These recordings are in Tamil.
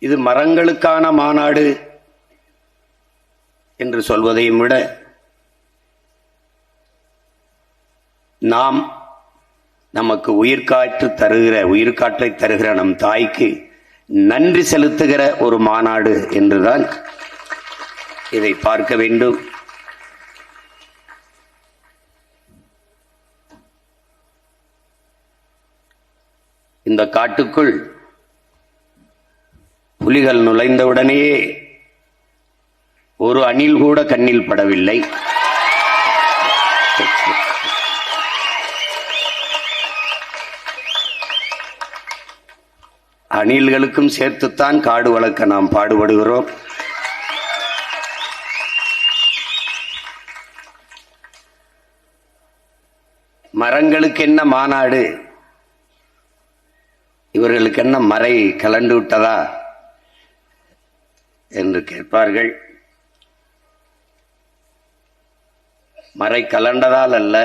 இது மரங்களுக்கான மாநாடு என்று சொல்வதையும் விட நாம் நமக்கு உயிர்காற்றை தருகிற நம் தாய்க்கு நன்றி செலுத்துகிற ஒரு மாநாடு என்றுதான் இதை பார்க்க வேண்டும். இந்த காட்டுக்குள் புலிகள் நுழைந்தவுடனேயே ஒரு அணில் கூட கண்ணில் படவில்லை. அணில்களுக்கும் சேர்த்துத்தான் காடு வளர்க்க நாம் பாடுபடுகிறோம். மரங்களுக்கு என்ன மாநாடு, இவர்களுக்கு என்ன மறை கலண்டு விட்டதா என்று கேட்பார்கள். மறை கலண்டதால் அல்ல,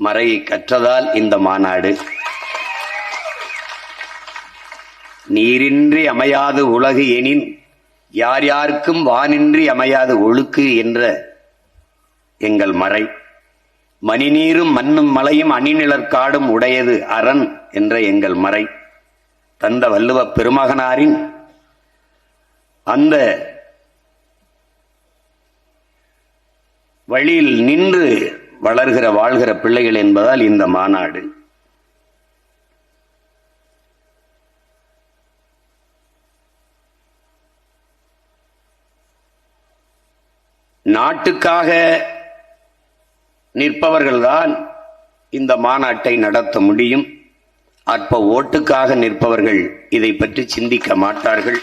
மறையை கற்றதால் இந்த மாநாடு. நீரின்றி அமையாது உலகு எனின் யார் யாருக்கும் வானின்றி அமையாது ஒழுக்கு என்ற எங்கள் மறை. மணிநீரும் மண்ணும் மலையும் அணிநிழற்காடும் உடையது அரண் என்ற எங்கள் மறை. தந்த வள்ளுவ பெருமகனாரின் அந்த வழியில் நின்று வாழ்கிற பிள்ளைகள் என்பதால் இந்த மாநாடு. நாட்டுக்காக நிற்பவர்கள்தான் இந்த மாநாட்டை நடத்த முடியும். அற்ப ஓட்டுக்காக நிற்பவர்கள் இதை பற்றி சிந்திக்க மாட்டார்கள்.